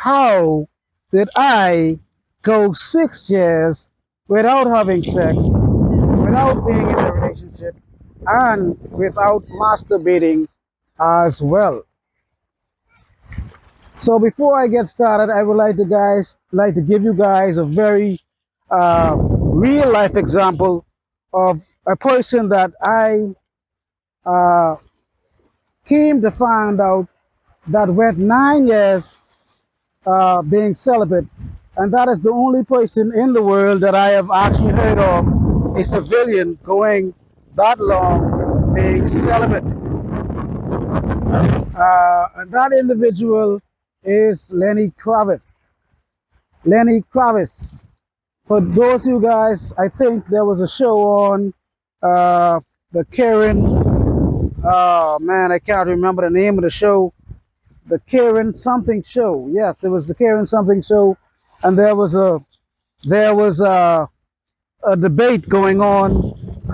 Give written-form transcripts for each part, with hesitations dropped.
how did I go 6 years without having sex, without being in a relationship, and without masturbating as well. So before I get started, I would like to give you guys a very real life example of a person that I uh, came to find out that went 9 years being celibate, and that is the only person in the world that I have actually heard of a civilian going that long being celibate. And that individual is Lenny Kravitz. Lenny Kravitz. For those of you guys, I think there was a show on the Karen. Oh man, I can't remember the name of the show. The Karen something show. Yes, it was the Karen something show, and there was a debate going on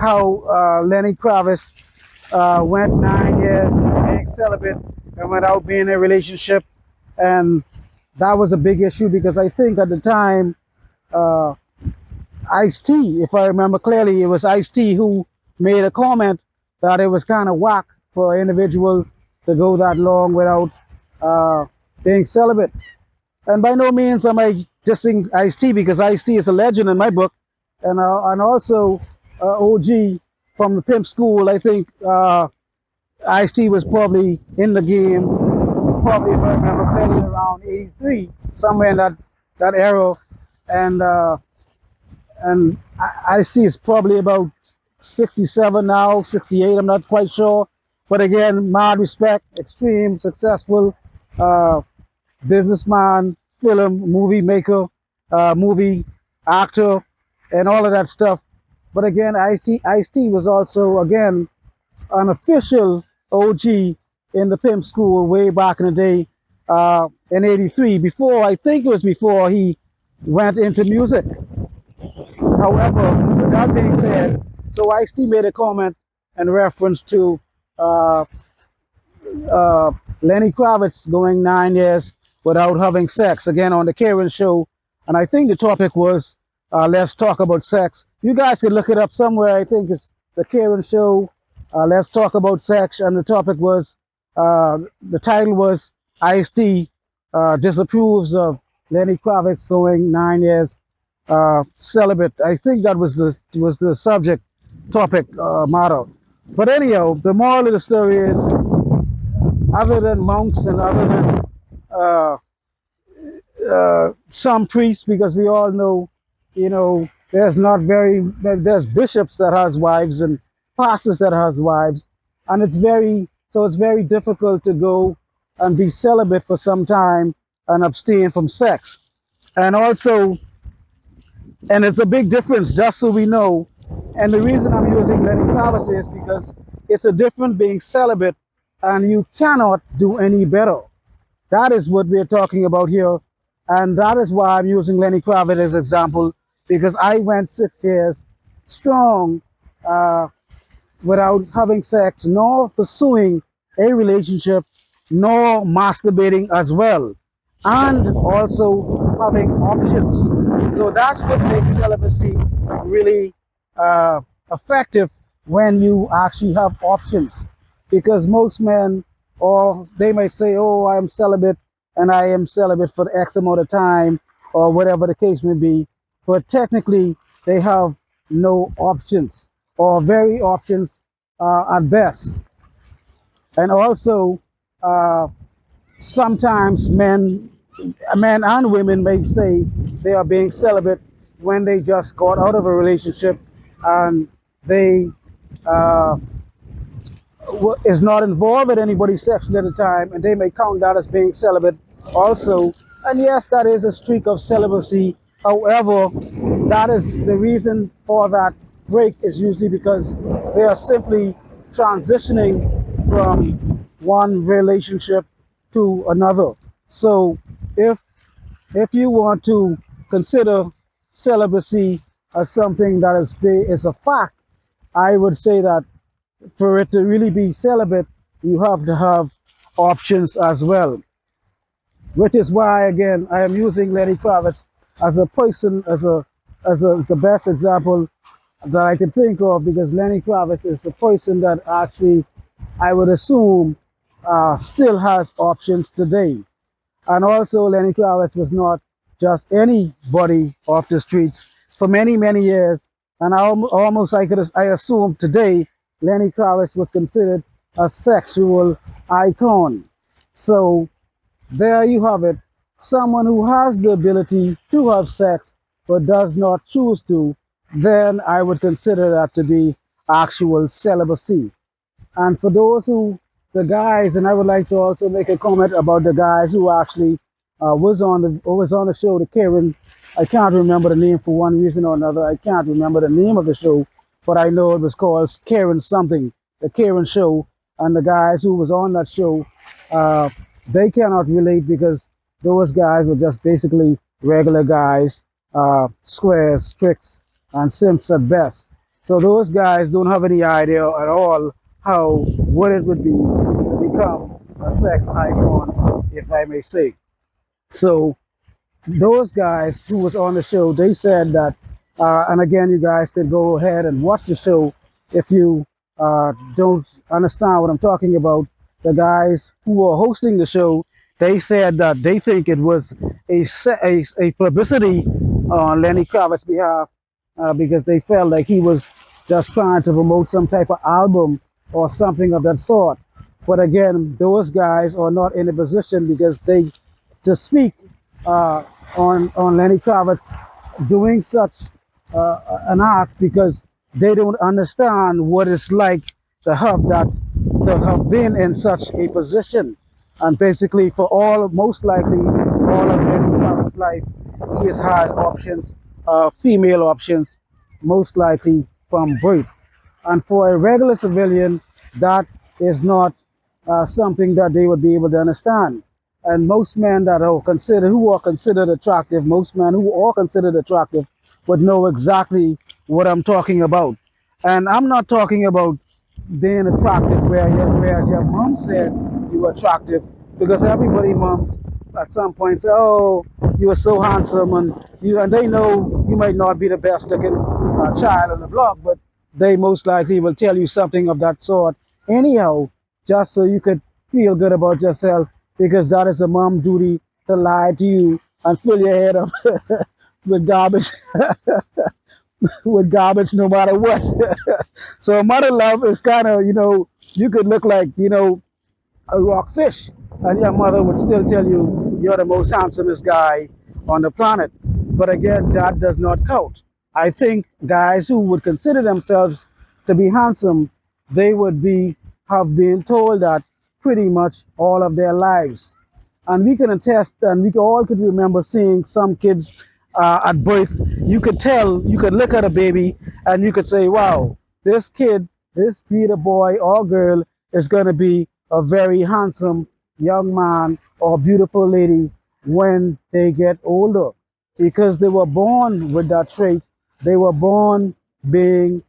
how Lenny Kravitz went 9 years being celibate and without being in a relationship, and that was a big issue because I think at the time, uh, Ice-T, if I remember clearly, it was Ice-T who made a comment that it was kind of whack for an individual to go that long without uh, being celibate. And by no means am I dissing Ice-T because Ice-T is a legend in my book, and also OG from the Pimp School. I think Ice-T was probably in the game, probably if I remember clearly around '83, somewhere in that era, and Ice-T is probably about 67 now, 68. I'm not quite sure, but again, mad respect, extreme successful uh, businessman, film, movie maker, movie actor, and all of that stuff. But again, Ice-T was also, again, an official OG in the Pimp School way back in the day in '83. Before, I think it was before he went into music. However, with that being said, so Ice-T made a comment in reference to uh, uh, Lenny Kravitz going 9 years without having sex, again on the Karen show. And I think the topic was let's talk about sex. You guys can look it up somewhere. I think it's the Karen show. Let's talk about sex. And the topic was, the title was Ice-T disapproves of Lenny Kravitz going 9 years celibate. I think that was the subject topic motto. But anyhow, the moral of the story is, other than monks and other than uh, some priests, because we all know, there's bishops that has wives and pastors that has wives, and it's very difficult to go and be celibate for some time and abstain from sex. And also, and it's a big difference, just so we know. And the reason I'm using Lenny Kravitz is because it's a different being celibate, and you cannot do any better. That is what we're talking about here. And that is why I'm using Lenny Kravitz as an example, because I went 6 years strong uh, without having sex, nor pursuing a relationship, nor masturbating as well, and also having options. So that's what makes celibacy really effective, when you actually have options. Because most men, or they may say, oh, I'm celibate, and I am celibate for X amount of time, or whatever the case may be. But technically, they have no options, or very options at best. And also, uh, sometimes men and women may say they are being celibate when they just got out of a relationship and they uh, is not involved with anybody sexually at the time, and they may count that as being celibate also. And yes, that is a streak of celibacy. However, that is the reason for that break is usually because they are simply transitioning from one relationship to another. So if you want to consider celibacy as something that is a fact, I would say that for it to really be celibate, you have to have options as well. which is why again I am using Lenny Kravitz as a person, as the best example that I can think of, because Lenny Kravitz is the person that actually I would assume still has options today. And also, Lenny Kravitz was not just anybody off the streets for many, many years. And almost I assume today, Lenny Kravitz was considered a sexual icon. So there you have it. Someone who has the ability to have sex but does not choose to, then I would consider that to be actual celibacy. And for those who, the guys, and I would like to also make a comment about the guys who actually was on the show, the Karen. I can't remember the name for one reason or another. I can't remember the name of the show, but I know it was called Karen something, the Karen show. And the guys who was on that show, uh, they cannot relate because those guys were just basically regular guys, squares, tricks, and simps at best. So those guys don't have any idea at all how what it would be to become a sex icon, if I may say. So those guys who was on the show, they said that, and again, you guys can go ahead and watch the show if you don't understand what I'm talking about. The guys who were hosting the show, they said that they think it was a publicity on Lenny Kravitz's behalf because they felt like he was just trying to promote some type of album or something of that sort. But again, those guys are not in a position because they to speak uh, on Lenny Kravitz doing such an act because they don't understand what it's like to have that to have been in such a position. And basically, for all most likely all of Lenny Kravitz's life, he has had options, female options, most likely from birth. And for a regular civilian, that is not something that they would be able to understand. And most men that are considered who are considered attractive, most men who are considered attractive would know exactly what I'm talking about. And I'm not talking about being attractive whereas your mom said you were attractive, because everybody moms at some point say, "Oh, you are so handsome," and they know you might not be the best looking child on the block, but they most likely will tell you something of that sort anyhow, just so you could feel good about yourself, because that is a mom duty to lie to you and fill your head up with garbage, with garbage no matter what. So mother love is kind of, you could look like, a rockfish, and your mother would still tell you you're the most handsomest guy on the planet. But again, that does not count. I think guys who would consider themselves to be handsome, they would be have been told that pretty much all of their lives. And we can attest, and we all could remember seeing some kids at birth. You could tell, you could look at a baby and you could say, wow, this kid, this Peter boy or girl is going to be a very handsome young man or beautiful lady when they get older, because they were born with that trait. They were born being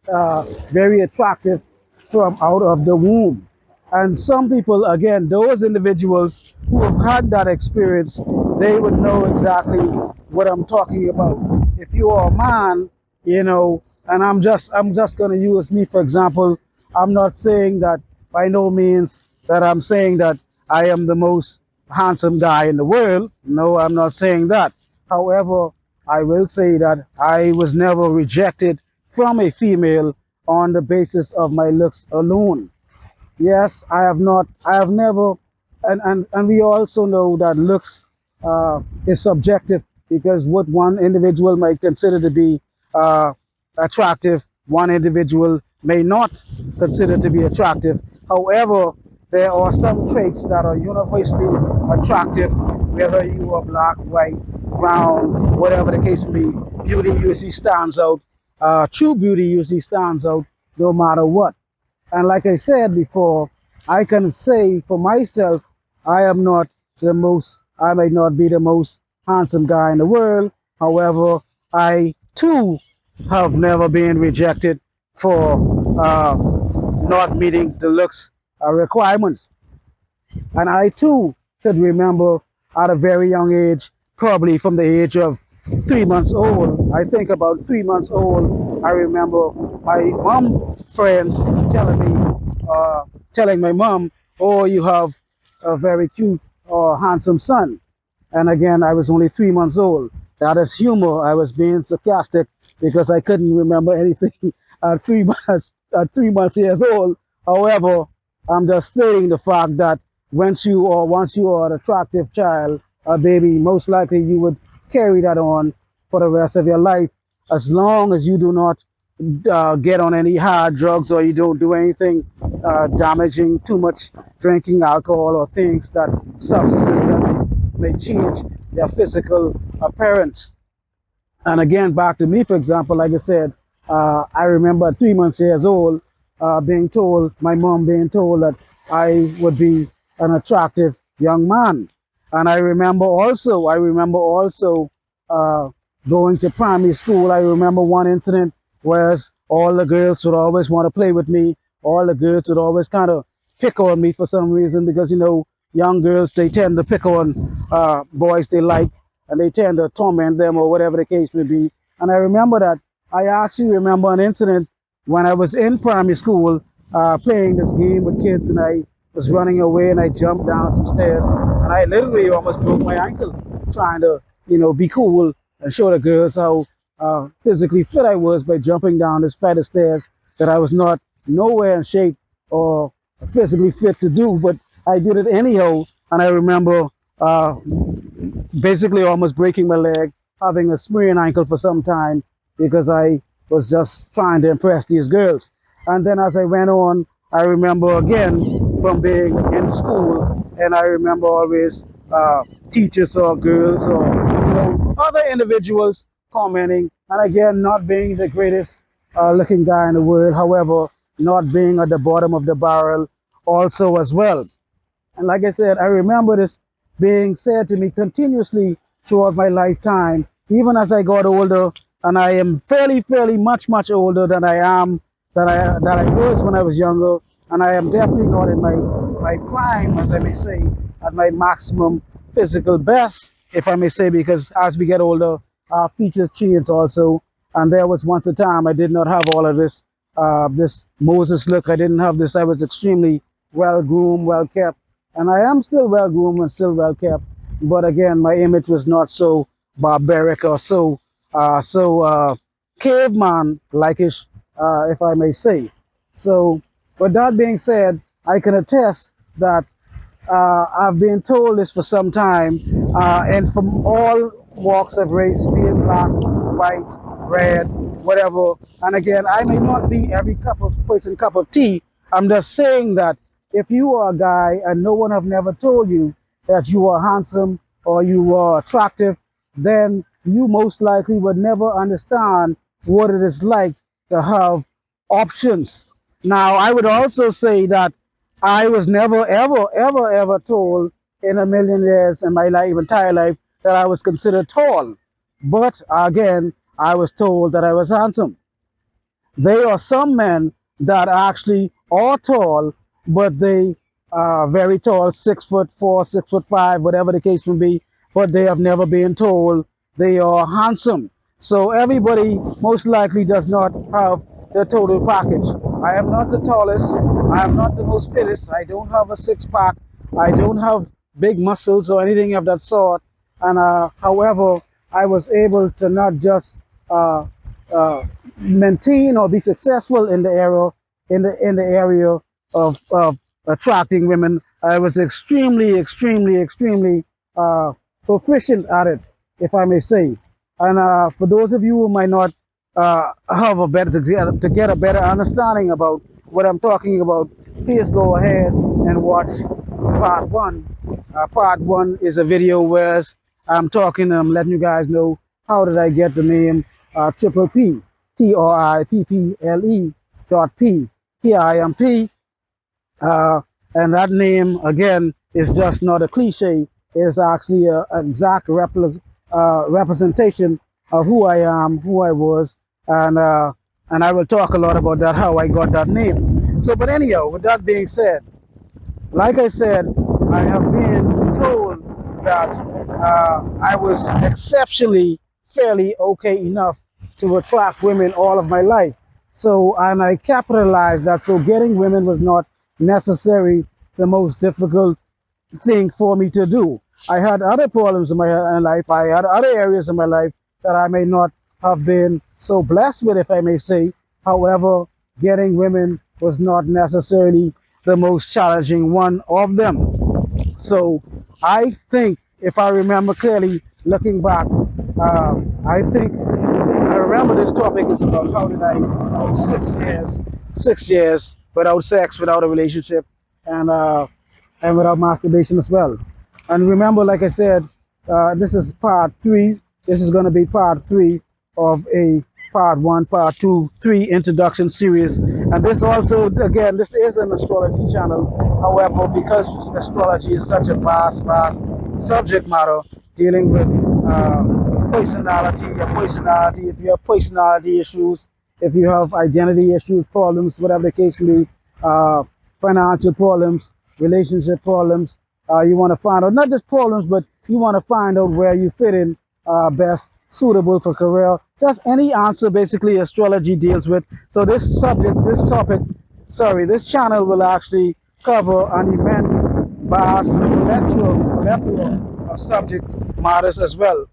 very attractive from out of the womb. And some people, again, those individuals who have had that experience, they would know exactly what I'm talking about. If you are a man, and I'm just going to use me for example. I'm not saying that by no means that I'm saying that I am the most handsome guy in the world. No, I'm not saying that. However, I will say that I was never rejected from a female on the basis of my looks alone. Yes, I have not. I have never, and we also know that looks is subjective, because what one individual might consider to be uh, attractive, one individual may not consider to be attractive. However, there are some traits that are universally attractive, whether you are black, white, brown, whatever the case may be. Beauty usually stands out. True beauty usually stands out no matter what. And like I said before, I can say for myself, I am not I might not be the most handsome guy in the world. However, I too have never been rejected for not meeting the looks requirements. And I too could remember at a very young age, probably from the age of 3 months old. I think about 3 months old, I remember my mom friends telling me, telling my mom, "Oh, you have a very cute or handsome son." And again, I was only 3 months old. That is humor. I was being sarcastic because I couldn't remember anything at 3 months, at 3 months years old. However, I'm just stating the fact that once you are an attractive child, a baby, most likely you would carry that on for the rest of your life, as long as you do not get on any hard drugs or you don't do anything damaging, too much drinking alcohol or things that substances that may change their physical appearance. And again, back to me, for example, like I said, I remember at 3 months years old, being told, my mom being told that I would be an attractive young man. And I remember also uh, going to primary school. I remember one incident where all the girls would always want to play with me. All the girls would always kind of pick on me for some reason because, young girls, they tend to pick on boys they like, and they tend to torment them or whatever the case may be. And I remember that. I actually remember an incident when I was in primary school playing this game with kids, and I was running away and I jumped down some stairs and I literally almost broke my ankle trying to, be cool and show the girls how physically fit I was by jumping down this flight of stairs that I was not nowhere in shape or physically fit to do, but I did it anyhow. And I remember basically almost breaking my leg, having a sprained ankle for some time because I was just trying to impress these girls. And then as I went on, I remember again from being in school, and I remember always teachers or girls or other individuals commenting, and again not being the greatest looking guy in the world, however, not being at the bottom of the barrel also as well. And like I said, I remember this being said to me continuously throughout my lifetime, even as I got older, and I am fairly much older than I am that I was when I was younger, and I am definitely not in my prime, as I may say, at my maximum physical best, if I may say, because as we get older, our features change also. And there was once a time I did not have all of this Moses look. I didn't have this. I was extremely well groomed, well kept, and I am still well groomed and still well kept. But again, my image was not so barbaric or so caveman likeish, if I may say. So, with that being said, I can attest that I've been told this for some time, and from all walks of race, be it black, white, red, whatever. And again, I may not be every cup of tea. I'm just saying that if you are a guy and no one have never told you that you are handsome or you are attractive, then you most likely would never understand what it is like to have options. Now, I would also say that I was never, ever told in a million years in my life, entire life, that I was considered tall. But again, I was told that I was handsome. There are some men that actually are tall, but they are very tall, 6'4", 6'5", whatever the case may be, but they have never been told they are handsome. So everybody most likely does not have the total package. I am not the tallest. I am not the most fittest. I don't have a six-pack. I don't have big muscles or anything of that sort. And however, I was able to not just maintain or be successful in the area of attracting women. I was extremely proficient at it, if I may say. And for those of you who might not have a better to get a better understanding about what I'm talking about, please go ahead and watch part one. Part one is a video where I'm letting you guys know how did I get the name Triple P, TRIPPLE .P, PIMP. And that name, again, is just not a cliche. It's actually an exact representation of who I am, who I was, and I will talk a lot about that, how I got that name. So, but anyhow, with that being said, like I said, I have been told that I was exceptionally fairly okay enough to attract women all of my life. So, and I capitalized that. So getting women was not necessarily the most difficult thing for me to do. I had other problems in my life. I had other areas in my life that I may not have been so blessed with, if I may say. However, getting women was not necessarily the most challenging one of them. So I think, if I remember clearly, looking back, I think I remember this topic is about how did I, 6 years without sex, without a relationship, and without masturbation as well. And remember, like I said, this is part three. This is going to be part three of a part one, part two, three introduction series. And this also, again, this is an astrology channel. However, because astrology is such a vast subject matter dealing with personality, if you have personality issues, if you have identity issues, problems, whatever the case may be, financial problems, relationship problems, you want to find out not just problems, but you want to find out where you fit in best, suitable for career. That's any answer basically astrology deals with. So this subject, this channel will actually cover an immense, vast plethora of subject matters as well.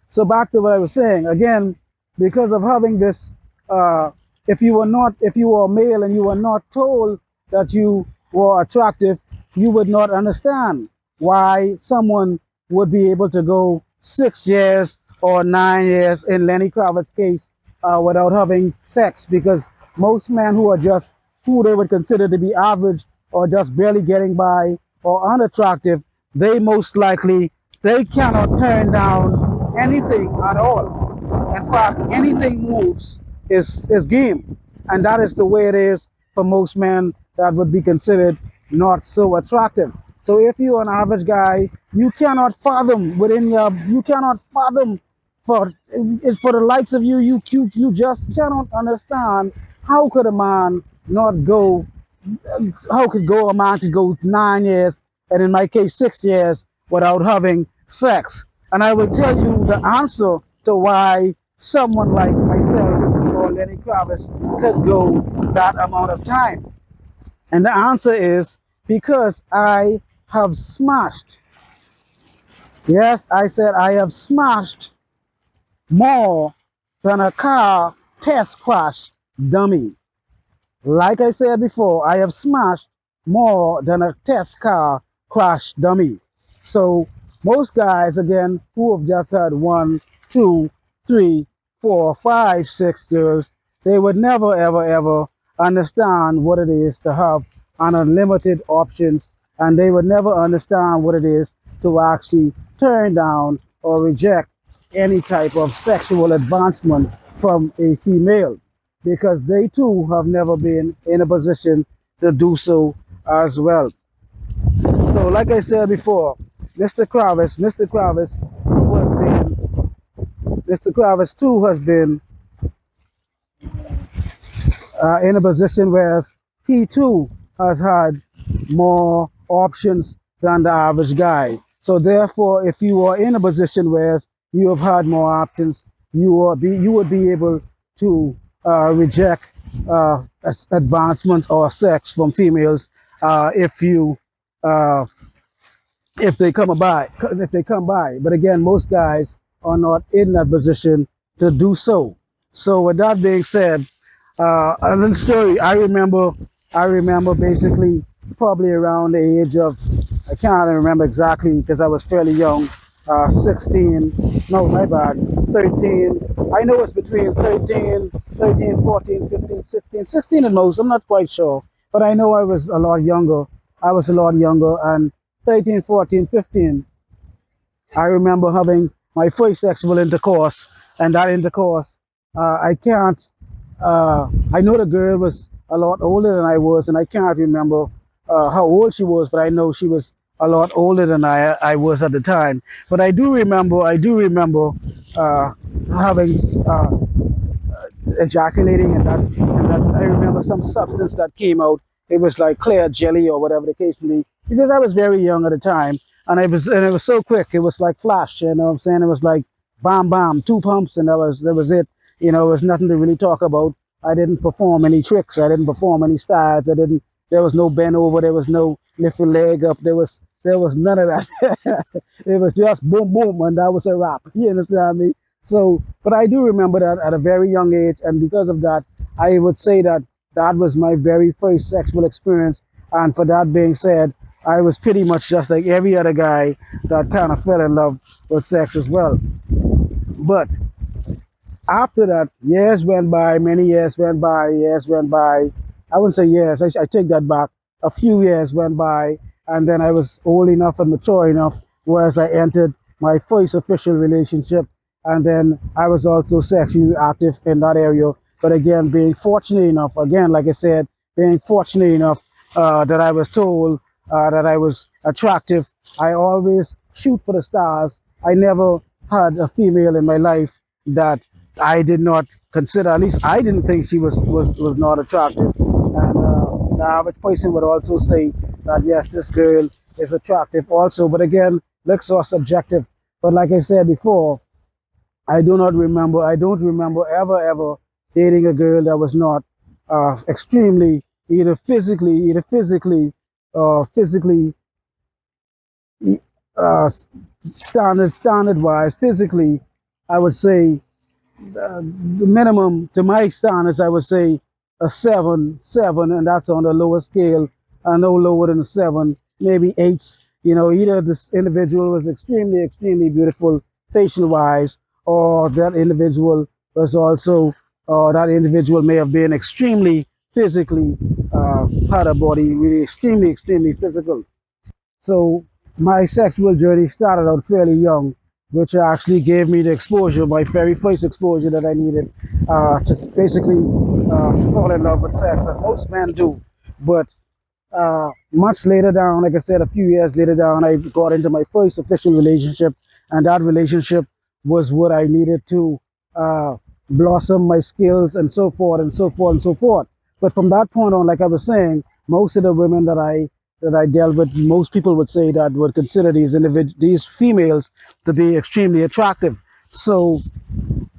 So back to what I was saying again, because of having this, if you were male and you were not told that you were attractive, you would not understand why someone would be able to go 6 years or 9 years in Lenny Kravitz's case without having sex, because most men who are just who they would consider to be average or just barely getting by or unattractive, they most likely they cannot turn down anything at all. In fact, anything moves is game, and that is the way it is for most men that would be considered not so attractive. So if you're an average guy, you cannot fathom for the likes of you just cannot understand how could a man not go how could go a man to go 9 years, and in my case 6 years, without having sex. And I will tell you the answer to why someone like myself or Lenny Kravitz could go that amount of time. And the answer is because I have smashed. Yes, I said I have smashed more than a car test crash dummy. Like I said before, I have smashed more than a test car crash dummy. So most guys, again, who have just had 1, 2, 3, 4, 5, 6 girls, they would never, ever, ever understand what it is to have an unlimited options, and they would never understand what it is to actually turn down or reject any type of sexual advancement from a female, because they too have never been in a position to do so as well. So, like I said before, Mr. Kravitz too has been in a position where he too has had more options than the average guy. So therefore, if you are in a position where you have had more options, you would be able to reject advancements or sex from females if you if they come by. But again, most guys are not in that position to do so. So with that being said, a little story. I remember basically probably around the age of, I can't remember exactly because I was fairly young, 16, no, my bad, 13. I know it's between 13, 14, 15, 16, 16 at most. I'm not quite sure, but I know I was a lot younger. And 13, 14, 15, I remember having my first sexual intercourse, and that intercourse, I can't, I know the girl was a lot older than I was, and I can't remember how old she was, but I know she was a lot older than I was at the time. But I do remember having ejaculating, and I remember some substance that came out. It was like clear jelly or whatever the case may be, because I was very young at the time, and it was so quick. It was like flash. You know what I'm saying? It was like bam, bam, two pumps, and that was it. You know, it was nothing to really talk about. I didn't perform any tricks. I didn't perform any styles. I didn't. There was no bend over. There was no lift your leg up. There was none of that. It was just boom, boom, and that was a wrap. You understand me? So, but I do remember that at a very young age, and because of that, I would say that that was my very first sexual experience. And for that being said, I was pretty much just like every other guy that kind of fell in love with sex as well. But after that, years went by, many years went by. I wouldn't say years, I take that back. A few years went by, and then I was old enough and mature enough, whereas I entered my first official relationship, and then I was also sexually active in that area. But again, being fortunate enough, again, like I said, being fortunate enough that I was told that I was attractive. I always shoot for the stars. I never had a female in my life that I did not consider. At least I didn't think she was not attractive. And the average person would also say that yes, this girl is attractive also. But again, looks are subjective. But like I said before, I do not remember. I don't remember ever dating a girl that was not extremely either physically or physically uh, standard wise. Physically, I would say the minimum to my standards, I would say a seven, and that's on the lower scale, no lower than a seven, maybe eights. You know, either this individual was extremely beautiful facial wise, or that individual was also, that individual may have been extremely physically, had a body really extremely physical. So my sexual journey started out fairly young, which actually gave me the exposure, my very first exposure that I needed to basically fall in love with sex, as most men do. But much later down, like I said, a few years later down, I got into my first official relationship, and that relationship was what I needed to uh, blossom my skills and so forth and so forth and so forth. But from that point on, like I was saying, most of the women that I dealt with, most people would say that would consider these females to be extremely attractive. So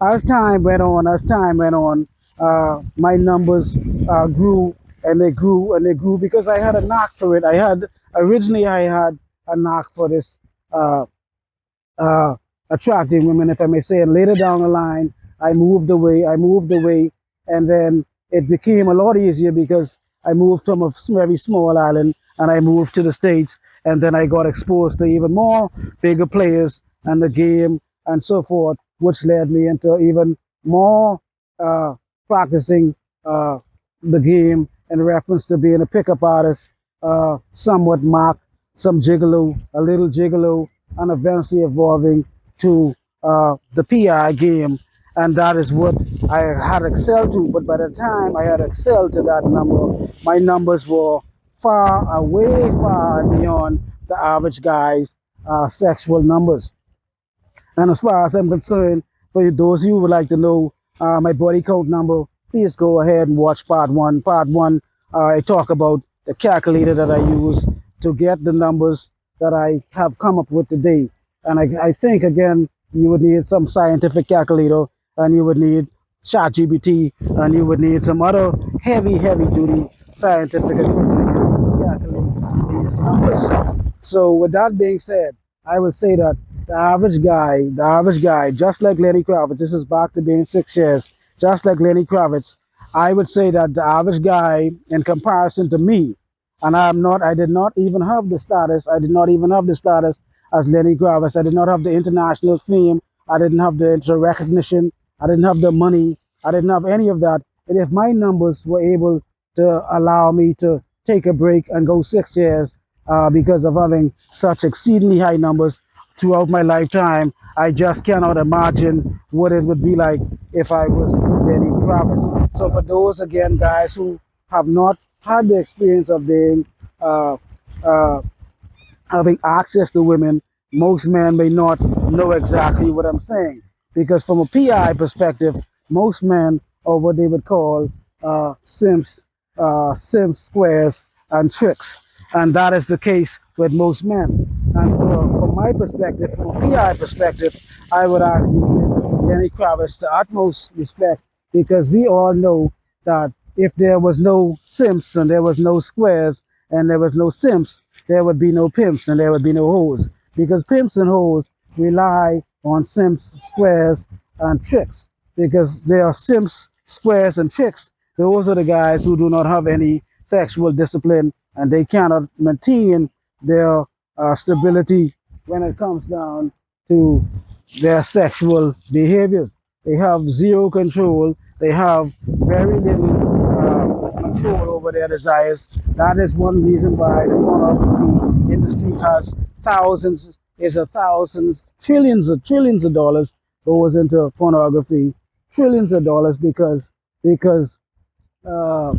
as time went on, my numbers grew and they grew and they grew because I had a knack for it. I had a knack for this uh, uh, attracting women, if I may say. And later down the line, I moved away, and then it became a lot easier because I moved from a very small island and I moved to the States, and then I got exposed to even more bigger players and the game and so forth, which led me into even more uh, practicing the game in reference to being a pickup artist, somewhat mock, some gigolo, a little gigolo, and eventually evolving to the PI game. And that is what I had excelled to. But by the time I had excelled to that number, my numbers were way far and beyond the average guy's sexual numbers. And as far as I'm concerned, for those of you who would like to know my body count number, please go ahead and watch part one. Part one, I talk about the calculator that I use to get the numbers that I have come up with today. And I think, again, you would need some scientific calculator, and you would need ChatGPT, and you would need some other heavy duty scientific equipment to calculate these numbers. So with that being said, I would say that the average guy, just like Lenny Kravitz, this is back to being 6 years, just like Lenny Kravitz, I would say that the average guy, in comparison to me, and I did not even have the status, I did not even have the status as Lenny Kravitz. I did not have the international fame. I didn't have the recognition. I didn't have the money. I didn't have any of that. And if my numbers were able to allow me to take a break and go 6 years because of having such exceedingly high numbers throughout my lifetime, I just cannot imagine what it would be like if I was Lenny Kravitz. So for those, again, guys who have not had the experience of being uh, uh, having access to women, most men may not know exactly what I'm saying. Because from a PI perspective, most men are what they would call simps, squares, and tricks. And that is the case with most men. And for my perspective, from a PI perspective, I would argue give Lenny Kravitz the utmost respect, because we all know that if there was no simps and there was no squares and there was no simps, there would be no pimps and there would be no hoes, because pimps and hoes rely on simps, squares, and tricks, because they are simps, squares, and tricks. Those are the guys who do not have any sexual discipline, and they cannot maintain their stability when it comes down to their sexual behaviors. They have zero control. They have very little control over their desires. That is one reason why the pornography industry has thousands, is a thousands, trillions of dollars goes into pornography, trillions of dollars, because uh,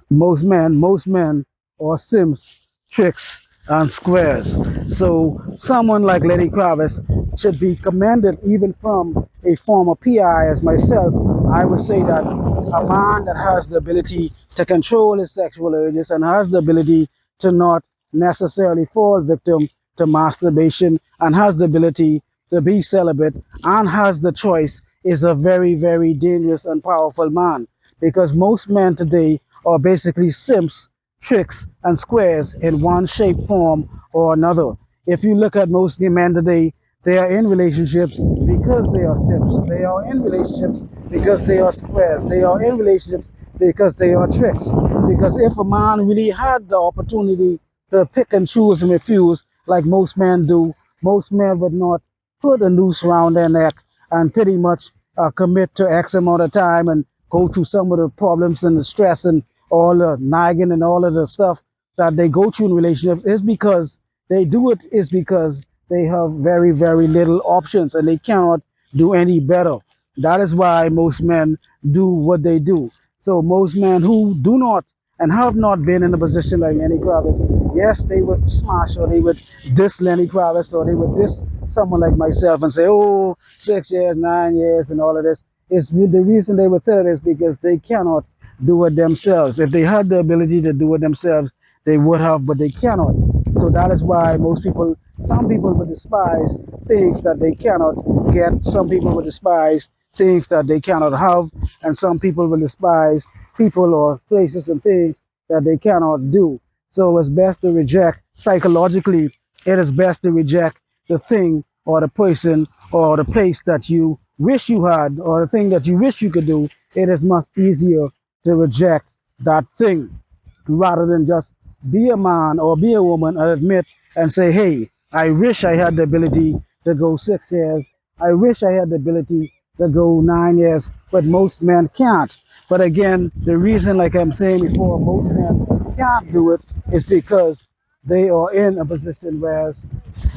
most men are simps, tricks, and squares. So someone like Lenny Kravitz should be commended, even from a former PI as myself. I would say that a man that has the ability to control his sexual urges and has the ability to not necessarily fall victim to masturbation and has the ability to be celibate and has the choice is a very, very dangerous and powerful man, because most men today are basically simps, tricks, and squares in one shape, form, or another. If you look at most men today, they are in relationships because they are simps. They are in relationships because they are squares. They are in relationships because they are tricks. Because if a man really had the opportunity to pick and choose and refuse, like most men do, most men would not put a noose around their neck and pretty much commit to X amount of time and go through some of the problems and the stress and all the nagging and all of the stuff that they go through in relationships. Is because they do it is because they have very, very little options and they cannot do any better. That is why most men do what they do. So most men who do not and have not been in a position like Lenny Kravitz, yes, they would smash or they would diss Lenny Kravitz or they would diss someone like myself and say, oh, 6 years, 9 years, and all of this. Is the reason they would say this because they cannot do it themselves. If they had the ability to do it themselves, they would have, but they cannot. So that is why most people, some people would despise things that they cannot get. Some people would despise things that they cannot have, and some people will despise people or places and things that they cannot do. So it's best to reject psychologically. It is best to reject the thing or the person or the place that you wish you had or the thing that you wish you could do. It is much easier to reject that thing rather than just be a man or be a woman and admit and say, hey, I wish I had the ability to go 6 years. I wish I had the ability to go 9 years, but most men can't. But again, the reason, like I'm saying before, most men can't do it is because they are in a position where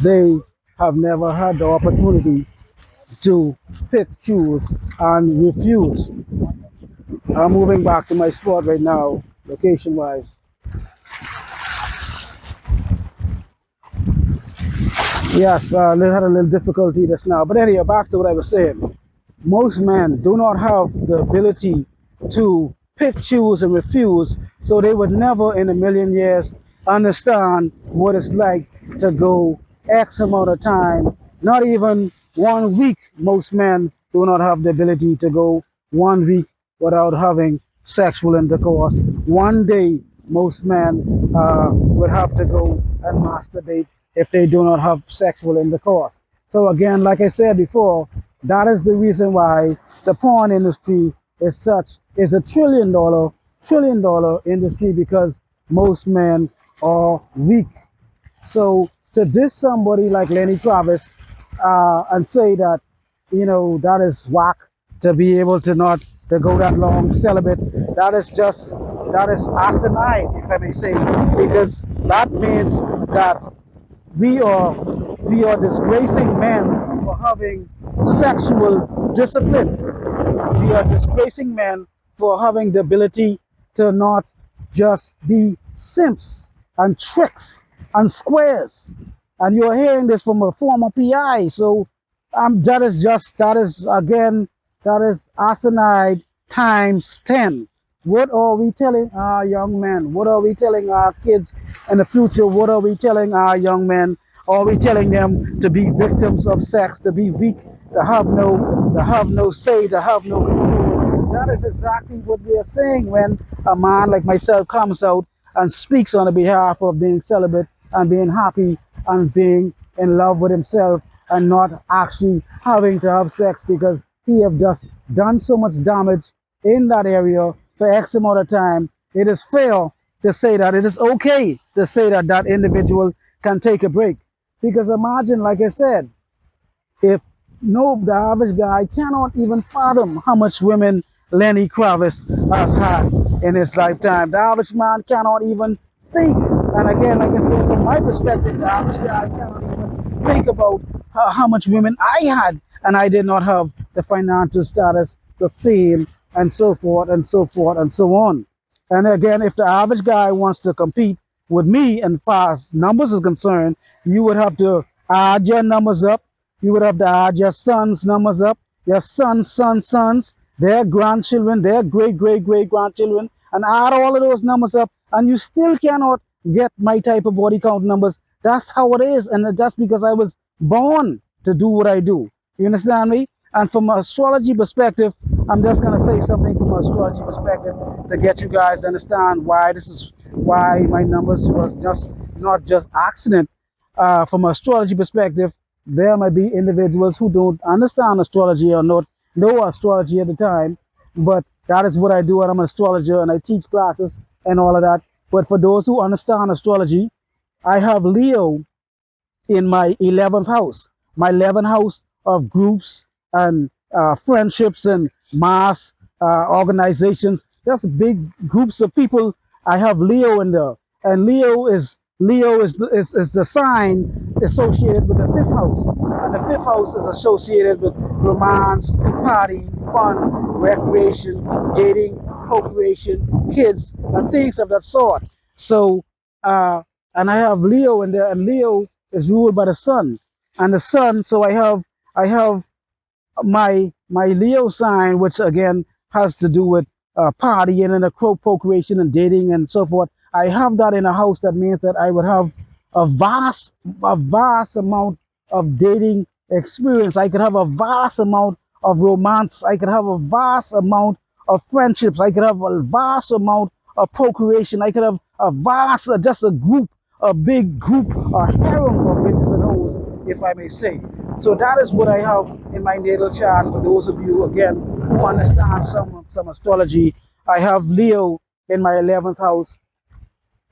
they have never had the opportunity to pick, choose, and refuse. I'm moving back to my spot right now, location wise. Yes, I had a little difficulty just now. But anyhow, back to what I was saying. Most men do not have the ability to pick, choose, and refuse, so they would never in a million years understand what it's like to go X amount of time, not even 1 week. Most men do not have the ability to go 1 week without having sexual intercourse. One day, most men would have to go and masturbate if they do not have sexual intercourse. So again, like I said before, that is the reason why the porn industry is a trillion dollar industry, because most men are weak. So to diss somebody like Lenny Kravitz and say that, that is whack, to be able to not to go that long celibate, that is asinine, if I may say, because that means that we are disgracing men for having sexual discipline. We are disgracing men for having the ability to not just be simps and tricks and squares. And you're hearing this from a former PI. So that is again, that is asinine times 10. What are we telling our young men? What are we telling our kids in the future? What are we telling our young men Are we telling them to be victims of sex, to be weak, to have no say, to have no control? That is exactly what we are saying when a man like myself comes out and speaks on the behalf of being celibate and being happy and being in love with himself and not actually having to have sex because he have just done so much damage in that area for X amount of time. It is fair to say that it is okay to say that that individual can take a break. Because imagine, like I said, if no, the average guy cannot even fathom how much women Lenny Kravitz has had in his lifetime. The average man cannot even think. And again, like I said, from my perspective, the average guy cannot even think about how much women I had, and I did not have the financial status, the fame, and so forth, and so forth, and so on. And again, if the average guy wants to compete with me and far as numbers is concerned, you would have to add your numbers up. You would have to add your sons' numbers up, your sons, their grandchildren, their great grandchildren, and add all of those numbers up, and you still cannot get my type of body count numbers. That's how it is, and that's because I was born to do what I do. You understand me? And from an astrology perspective, I'm just gonna say something from an astrology perspective to get you guys to understand why this is why my numbers was just not just accident. From an astrology perspective, there might be individuals who don't understand astrology or not know astrology at the time, but that is what I do, and I'm an astrologer and I teach classes and all of that. But for those who understand astrology, I have Leo in my 11th house. My 11th house of groups and friendships and mass organizations. Just big groups of people. I have Leo in there, and Leo is the sign associated with the fifth house, and the fifth house is associated with romance, party, fun, recreation, dating, procreation, kids, and things of that sort. So, and I have Leo in there, and Leo is ruled by the sun, and the sun. So I have my Leo sign, which again has to do with partying and procreation and dating and so forth. I have that in a house. That means that I would have a vast amount of dating experience. I could have a vast amount of romance. I could have a vast amount of friendships. I could have a vast amount of procreation. I could have a vast, just a group, a big group, a harem of bitches and hoes, if I may say. So that is what I have in my natal chart. For those of you again who understand some astrology, I have Leo in my 11th house,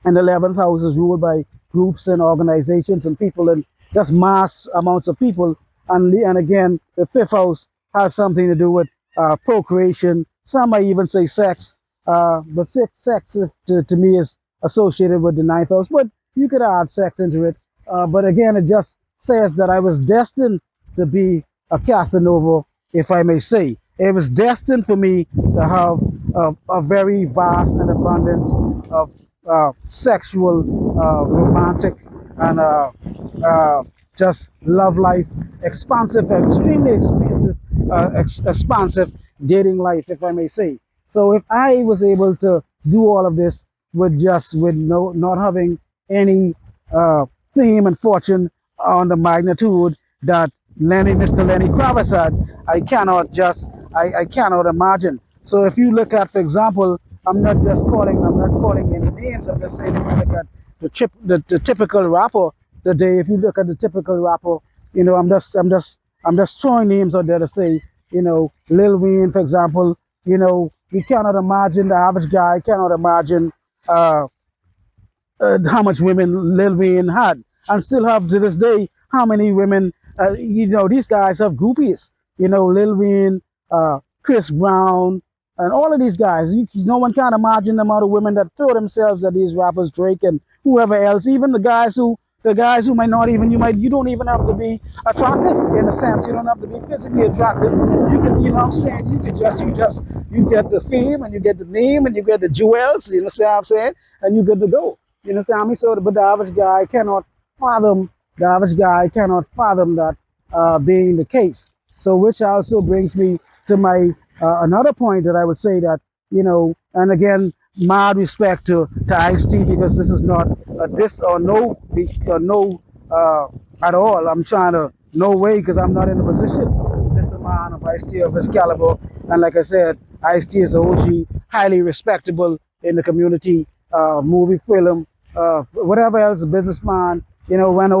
and the 11th house is ruled by groups and organizations and people and just mass amounts of people. And again, the fifth house has something to do with procreation. Some might even say sex, but sex to me is associated with the ninth house. But you could add sex into it. But again, it just says that I was destined to be a Casanova, if I may say. It was destined for me to have a very vast and abundance of sexual, romantic, and just love life, expansive, extremely expansive dating life, if I may say. So if I was able to do all of this with no not having any fame and fortune on the magnitude that Mr. Lenny Kravitz had, I cannot imagine. So if you look at, for example, I'm not calling any names. I'm just saying if you look at the typical rapper today, if you look at the typical rapper, I'm just throwing names out there to say, Lil Wayne, for example, you cannot imagine, the average guy cannot imagine uh, how much women Lil Wayne had, and still have to this day. How many women? These guys have groupies. Lil Wayne, Chris Brown, and all of these guys. No one can imagine the amount of women that throw themselves at these rappers, Drake and whoever else. Even the guys who might not even you don't even have to be attractive in a sense. You don't have to be physically attractive. You can, what I'm saying, you get the fame and you get the name and you get the jewels. You understand what I'm saying? And you good to go. You understand me? So, but fathom. The average guy cannot fathom that being the case. So, which also brings me to my another point that I would say that, and again, mad respect to Ice-T, because this is not a diss or no uh, at all. I'm trying to, no way, because I'm not in a position to diss a man of Ice-T of his caliber. And like I said, Ice-T is a OG, highly respectable in the community, movie, film, whatever else, a businessman. You know, when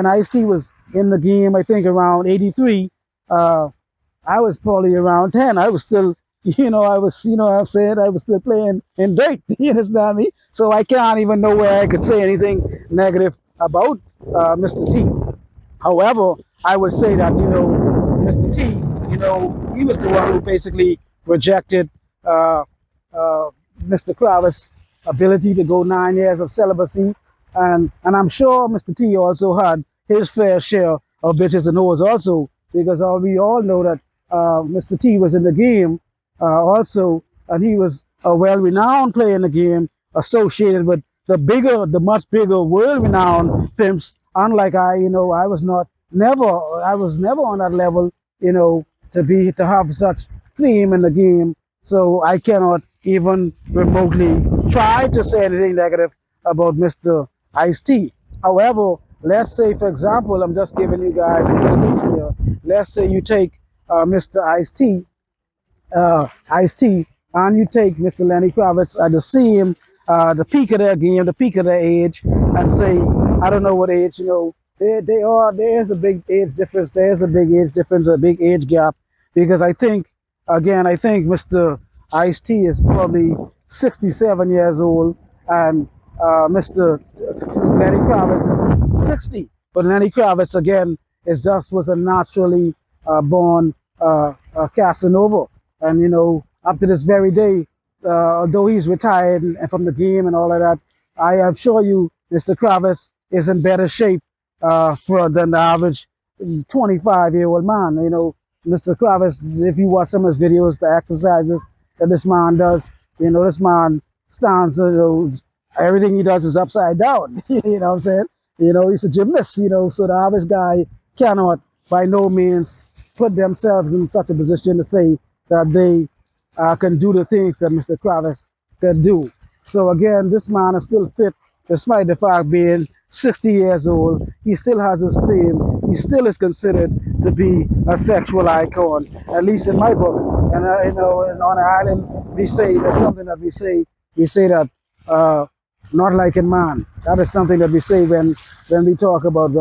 Ice-T was in the game, I think around '83, I was probably around 10. I was still, I was, I'm saying, I was still playing in dirt. You understand me? So I can't even know where I could say anything negative about Mr. T. However, I would say that, Mr. T, he was the one who basically rejected uh, Mr. Kravitz's ability to go 9 years of celibacy. And I'm sure Mr. T also had his fair share of bitches and hoes also, because we all know that Mr. T was in the game also, and he was a well-renowned player in the game, associated with the much bigger world-renowned pimps. Unlike I was never on that level, to have such fame in the game. So I cannot even remotely try to say anything negative about Mr. Ice-T. However, let's say, for example, I'm just giving you guys an illustration here. Let's say you take Mr. Ice-T, and you take Mr. Lenny Kravitz at the peak of their game, the peak of their age, and say, I don't know what age, there is a big age difference, a big age gap, because I think Mr. Ice-T is probably 67 years old, and Mr. Lenny Kravitz is 60. But Lenny Kravitz, again, was a naturally born Casanova. And, up to this very day, although he's retired from the game and all of that, I am sure you, Mr. Kravitz, is in better shape than the average 25-year-old man. Mr. Kravitz, if you watch some of his videos, the exercises that this man does, this man stands, everything he does is upside down. You know what I'm saying? He's a gymnast, so the average guy cannot by no means put themselves in such a position to say that they can do the things that Mr. Kravitz can do. So again, this man is still fit, despite the fact being 60 years old. He still has his fame. He still is considered to be a sexual icon, at least in my book. And and on the island, we say there's something that we say. We say that not like in man. That is something that we say when we talk about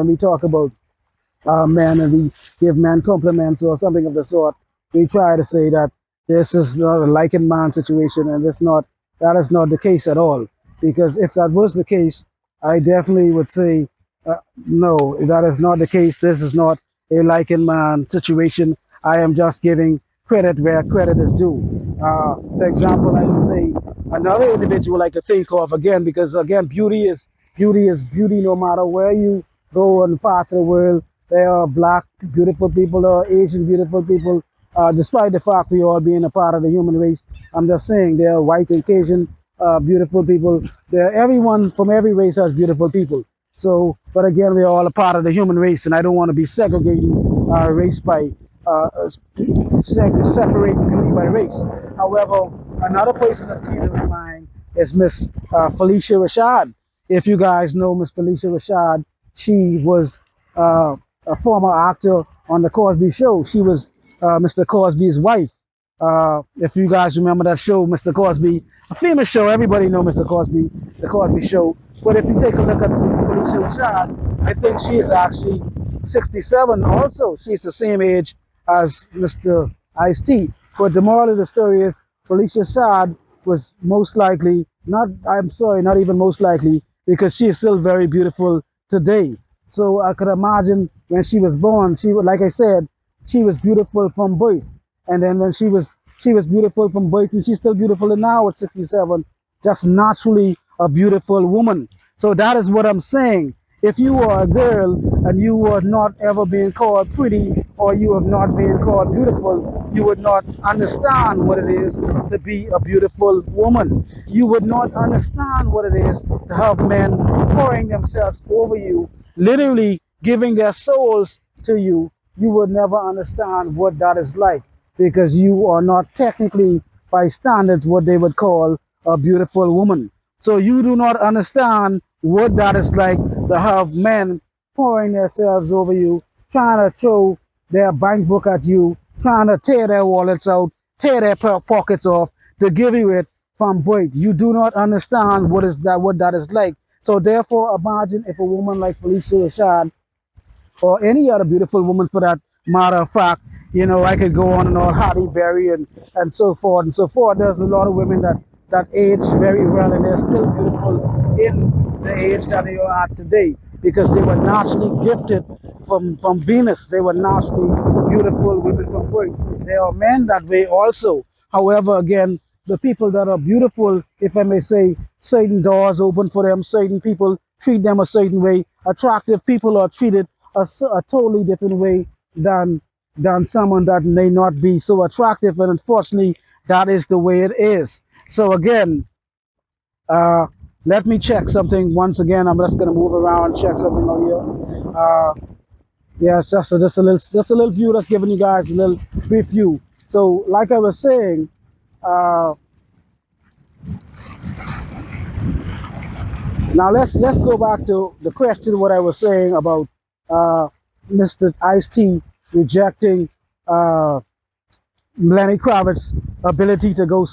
men, and we give men compliments or something of the sort. We try to say that this is not a like in man situation, and that is not the case at all. Because if that was the case, I definitely would say no, that is not the case. This is not a like in man situation. I am just giving credit where credit is due. For example, I would say another individual I could think of, again, because again, beauty is beauty no matter where you go in parts of the world. There are black beautiful people, there are Asian beautiful people. Despite the fact we all being a part of the human race, I'm just saying there are white and Caucasian beautiful people. Everyone from every race has beautiful people. So, but again, we're all a part of the human race, and I don't want to be segregating race by separating beauty by race. However, another person that came to my mind is Miss Felicia Rashad. If you guys know Miss Felicia Rashad, she was a former actor on the Cosby Show. She was Mr. Cosby's wife. If you guys remember that show, Mr. Cosby, a famous show, everybody know Mr. Cosby, the Cosby Show. But if you take a look at Felicia Rashad, I think she is actually 67 also. She's the same age as Mr. Ice-T. But the moral of the story is Felicia Rashad was most likely, not even most likely, because she is still very beautiful today. So I could imagine when she was born, like I said, she was beautiful from birth. And then when she was beautiful from birth, and she's still beautiful now at 67, just naturally a beautiful woman. So that is what I'm saying. If you are a girl and you were not ever being called pretty, or you have not been called beautiful, you would not understand what it is to be a beautiful woman. You would not understand what it is to have men pouring themselves over you, literally giving their souls to you. You would never understand what that is like, because you are not technically, by standards, what they would call a beautiful woman. So you do not understand what that is like to have men pouring themselves over you, trying to throw their bank book at you, trying to tear their wallets out, tear their pockets off to give you it from birth. You do not understand what that is like. So therefore, imagine if a woman like Felicia Rashad or any other beautiful woman for that matter of fact. I could go on and on, Halle Berry and so forth and so forth. There's a lot of women that age very well and they're still beautiful in the age that they are at today because they were naturally gifted from Venus. They were naturally beautiful women from birth. There are men that way also. However, again, the people that are beautiful, if I may say, certain doors open for them, certain people treat them a certain way. Attractive people are treated a totally different way than someone that may not be so attractive, and unfortunately that is the way it is. So again, uh let me check something once again. I'm just going to move around and check something over here. Yes, just a little view, that's giving you guys a little brief view. So like I was saying, uh now let's go back to the question, what I was saying about uh Mr. Ice-T rejecting uh Lenny Kravitz's ability to go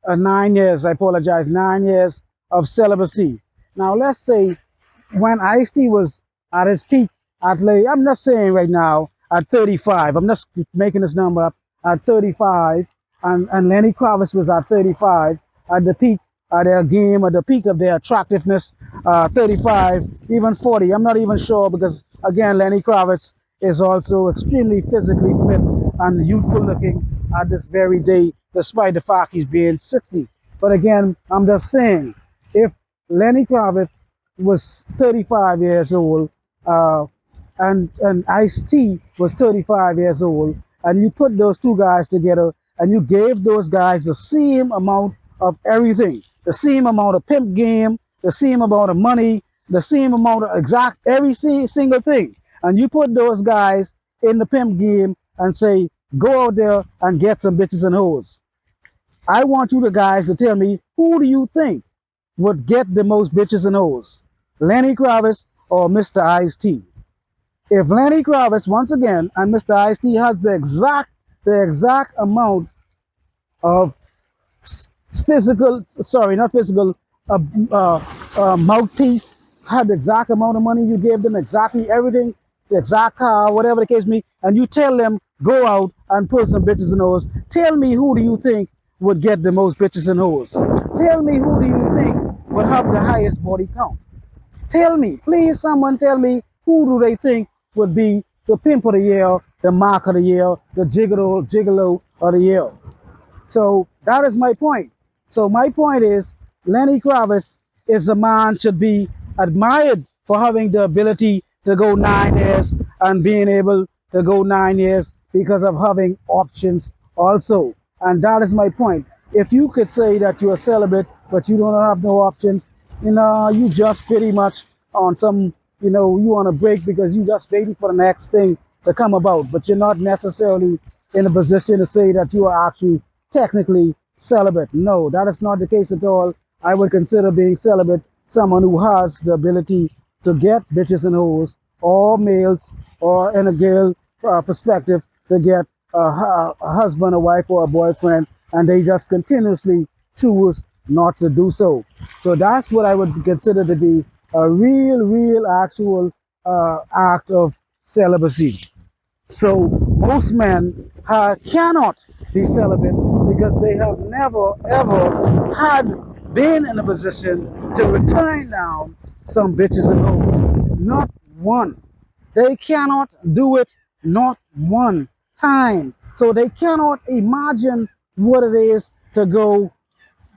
9 years, I apologize, 9 years of celibacy. Now, let's say when Ice-T was at his peak, I'm not saying right now, at 35, I'm just making this number up, at 35, and Lenny Kravitz was at 35, at the peak of their game, at the peak of their attractiveness, 35, even 40. I'm not even sure because, again, Lenny Kravitz is also extremely physically fit and youthful looking at this very day, despite the fact he's being 60. But again, I'm just saying, if Lenny Kravitz was 35 years old, and Ice-T was 35 years old, and you put those two guys together, and you gave those guys the same amount of everything, the same amount of pimp game, the same amount of money, the same amount of exact every single thing, and you put those guys in the pimp game and say, go out there and get some bitches and hoes. I want you the guys to tell me, who do you think would get the most bitches and hoes? Lenny Kravitz or Mr. Ice-T? If Lenny Kravitz, once again, and Mr. Ice-T has the exact amount of physical, sorry, not physical, mouthpiece, had the exact amount of money, you gave them exactly everything, the exact car, whatever the case may be, and you tell them, go out and pull some bitches and hoes. Tell me, who do you think would get the most bitches and hoes? Tell me, who do you think would have the highest body count? Tell me, please, someone tell me, who do they think would be the pimp of the year, the mark of the year, the gigolo of the year? So that is my point. So my point is, Lenny Kravitz is a man should be admired for having the ability to go 9 years and being able to go 9 years because of having options also. And that is my point. If you could say that you're celibate, but you don't have no options, you just pretty much on some, you want a break because you just waiting for the next thing to come about, but you're not necessarily in a position to say that you are actually technically celibate. No, that is not the case at all. I would consider being celibate someone who has the ability to get bitches and hoes, or males, or in a girl perspective, to get a husband, a wife, or a boyfriend, and they just continuously choose not to do so. So that's what I would consider to be a real, actual act of celibacy. So most men cannot be celibate because they have never ever had been in a position to return down some bitches and hoes. Not one. They cannot do it, not one time. So they cannot imagine what it is to go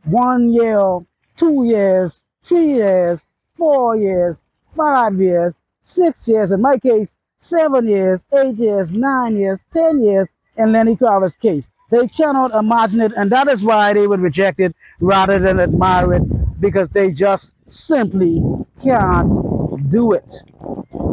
1 year, 2 years, 3 years, 4 years, 5 years, 6 years, in my case, 7 years, 8 years, 9 years, 10 years, in Lenny Kravitz's case. They cannot imagine it, and that is why they would reject it rather than admire it, because they just simply can't do it.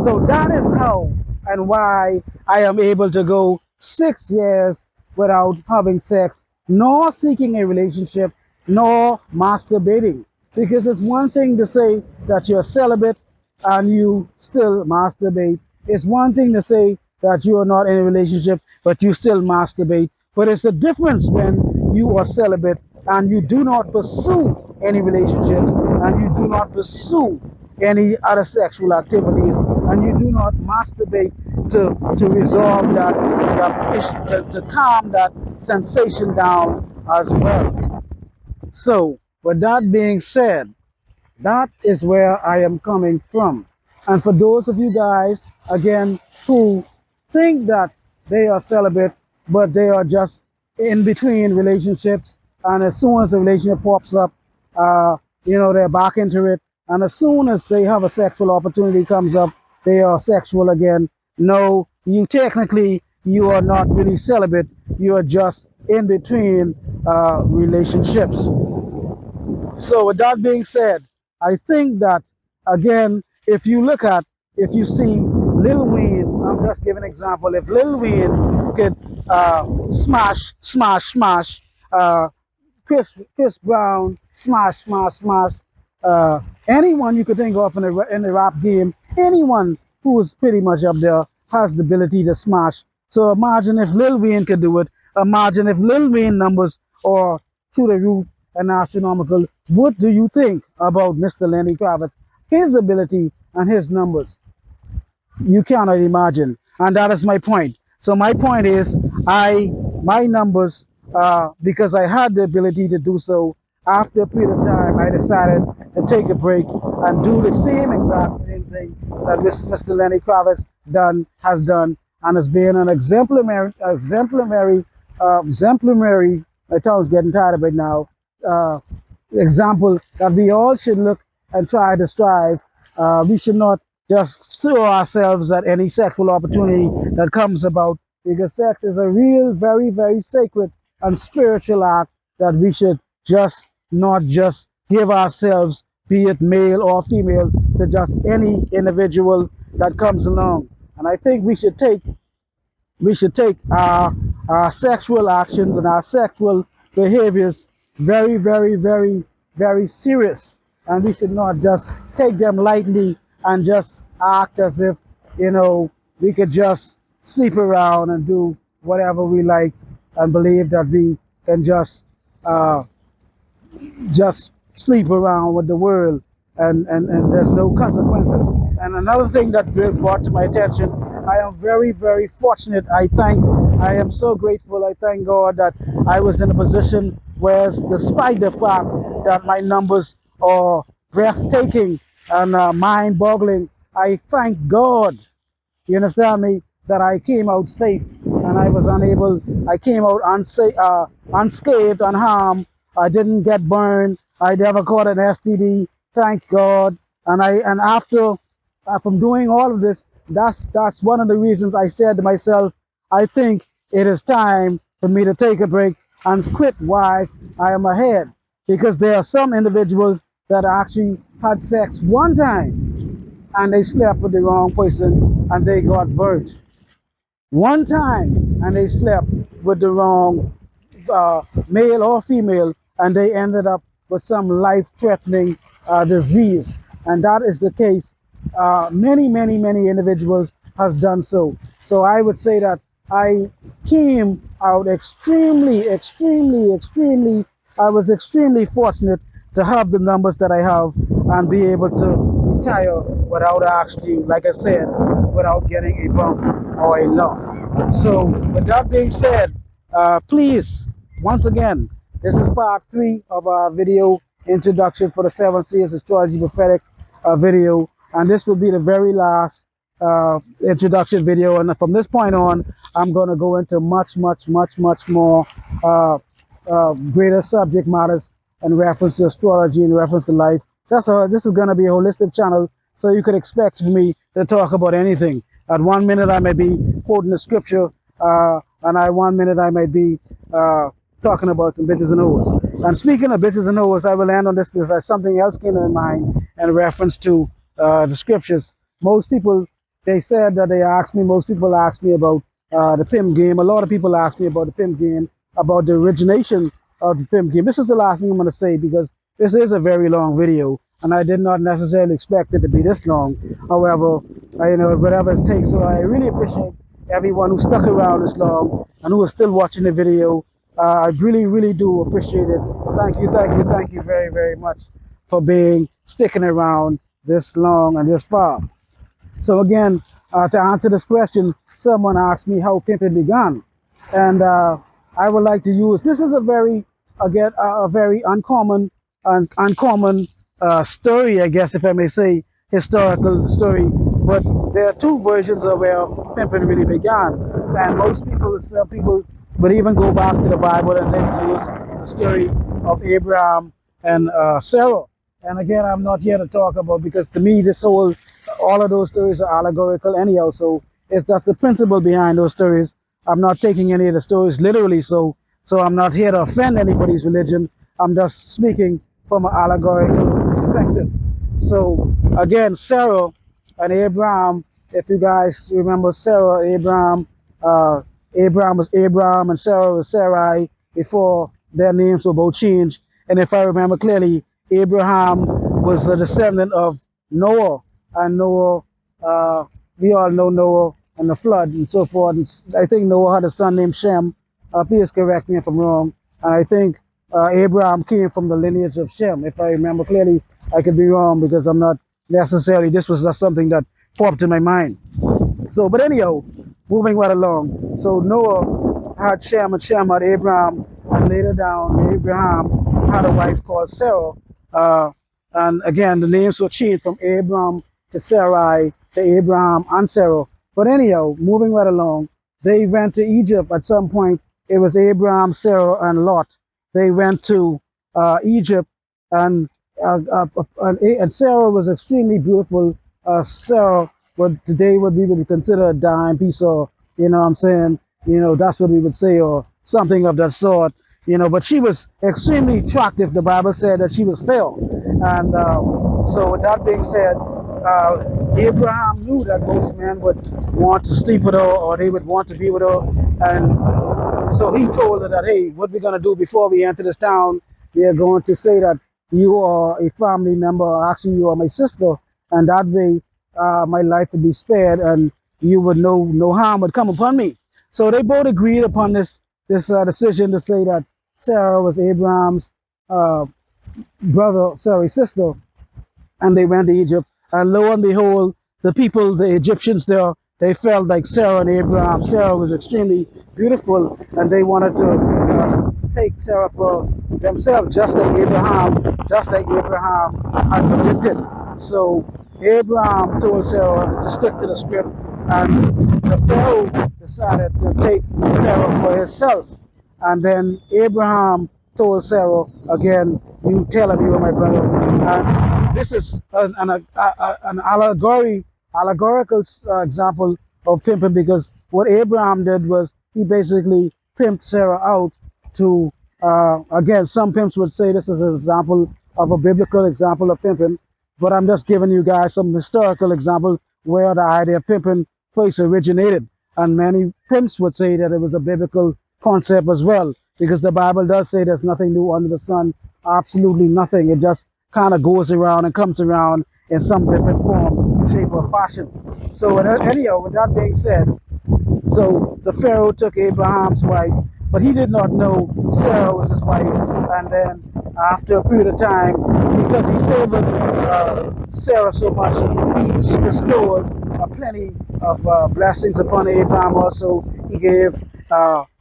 So that is how and why I am able to go 6 years without having sex, nor seeking a relationship, nor masturbating. Because it's one thing to say that you're celibate, and you still masturbate. It's one thing to say that you are not in a relationship, but you still masturbate. But it's a difference when you are celibate and you do not pursue any relationships and you do not pursue any other sexual activities and you do not masturbate to resolve that issue, to calm that sensation down as well. So, with that being said, that is where I am coming from. And for those of you guys, again, who think that they are celibate, but they are just in between relationships, and as soon as a relationship pops up, they're back into it. And as soon as they have a sexual opportunity comes up, they are sexual again. No, you are not really celibate. You are just in between relationships. So with that being said, I think that again, if you see Lil Wayne, I'm just giving an example. If Lil Wayne could smash, uh, Chris Brown, smash, anyone you could think of in the rap game, anyone who is pretty much up there has the ability to smash. So imagine if Lil Wayne could do it. Imagine if Lil Wayne numbers are through the roof and astronomical. What do you think about Mr. Lenny Kravitz? His ability and his numbers, you cannot imagine, and that is my point. So my point is, my numbers, because I had the ability to do so. After a period of time, I decided to take a break and do the same thing that Mr. Lenny Kravitz has done, and has been an exemplary. My tongue's getting tired of it now. Uh, Example that we all should look and try to strive. We should not just throw ourselves at any sexual opportunity that comes about, because sex is a real, very, very sacred and spiritual act that we should just not just give ourselves, be it male or female, to just any individual that comes along. And I think we should take our sexual actions and our sexual behaviors very, very, very, very serious. And we should not just take them lightly and just act as if, we could just sleep around and do whatever we like and believe that we can uh, just sleep around with the world, and there's no consequences. And another thing that brought to my attention, I am very, very fortunate. I am so grateful. I thank God that I was in a position where, despite the fact that my numbers are breathtaking and mind-boggling, I thank God, you understand me, that I came out safe and I came out unscathed, unharmed. I didn't get burned. I never caught an STD. Thank God. And after, from doing all of this, that's one of the reasons I said to myself, I think it is time for me to take a break, and script wise, I am ahead, because there are some individuals that actually had sex one time and they slept with the wrong person and they got burnt. One time and they slept with the wrong male or female, and they ended up with some life-threatening disease. And that is the case. Many, many, many individuals has done so. So I would say that I came out I was extremely fortunate to have the numbers that I have and be able to retire without actually, like I said, without getting a bump or a lump. So with that being said, please, once again, this is part 3 of our video introduction for the 7 Seals Astrology Prophetic video, and this will be the very last introduction video. And from this point on, I'm going to go into much more greater subject matters in reference to astrology, in reference to life. This is going to be a holistic channel, so you could expect me to talk about anything. At 1 minute I may be quoting the scripture, and at 1 minute I might be talking about some bitches and hoes. And speaking of bitches and hoes, I will end on this because something else came to mind in reference to the scriptures. Most people, most people ask me about the pimp game. A lot of people ask me about the pimp game, about the origination of the pimp game. This is the last thing I'm going to say, because this is a very long video, and I did not necessarily expect it to be this long. However, whatever it takes. So I really appreciate everyone who stuck around this long and who is still watching the video. I really, really do appreciate it. Thank you very, very much for sticking around this long and this far. So again, to answer this question, someone asked me how pimping began, and I would like to use this is a very a very uncommon story, I guess, if I may say, historical story. But there are two versions of where pimping really began, and some people would even go back to the Bible and then use the story of Abraham and Sarah. And again, I'm not here to talk about, because to me, all of those stories are allegorical anyhow. So that's the principle behind those stories. I'm not taking any of the stories literally, so I'm not here to offend anybody's religion. I'm just speaking from an allegorical perspective. So again, Sarah and Abraham, if you guys remember Sarah, Abraham was Abraham and Sarah was Sarai before their names were both changed. And if I remember clearly, Abraham was a descendant of Noah, and Noah, we all know Noah and the flood and so forth. And I think Noah had a son named Shem. Please correct me if I'm wrong. And I think Abraham came from the lineage of Shem, if I remember clearly. I could be wrong, because I'm not necessarily, this was just something that popped in my mind. So, but anyhow, moving right along. So Noah had Shem, and Shem had Abraham, and later down, Abraham had a wife called Sarah. And again, the names were changed from Abram to Sarai to Abraham and Sarah. But anyhow, moving right along, they went to Egypt at some point. It was Abraham, Sarah, and Lot. They went to Egypt, and Sarah was extremely beautiful. Sarah, what today we would consider a dime piece, or, you know what I'm saying, that's what we would say, or something of that sort. But she was extremely attractive. The Bible said that she was fair. And so with that being said, Abraham knew that most men would want to sleep with her, or they would want to be with her. And so he told her that, hey, what we're going to do before we enter this town, we are going to say that you are a family member, or actually you are my sister, and that way my life would be spared, and you would no harm would come upon me. So they both agreed upon this decision to say that Sarah was Abraham's sister, and they went to Egypt. And lo and behold, the Egyptians there, they felt like Sarah and Abraham. Sarah was extremely beautiful, and they wanted to take Sarah for themselves, just like Abraham had predicted. So Abraham told Sarah to stick to the script, and the Pharaoh decided to take Sarah for himself. And then Abraham told Sarah, again, you tell him you are my brother. And this is an allegorical example of pimping, because what Abraham did was he basically pimped Sarah out to, again, some pimps would say this is an example of a biblical example of pimping, but I'm just giving you guys some historical example where the idea of pimping first originated. And many pimps would say that it was a biblical concept as well, because the Bible does say there's nothing new under the sun, absolutely nothing. It just kind of goes around and comes around in some different form, shape, or fashion. So anyhow, with that being said, so the Pharaoh took Abraham's wife, but he did not know Sarah was his wife. And then after a period of time, because he favored Sarah so much, he bestowed plenty of blessings upon Abraham. Also, he gave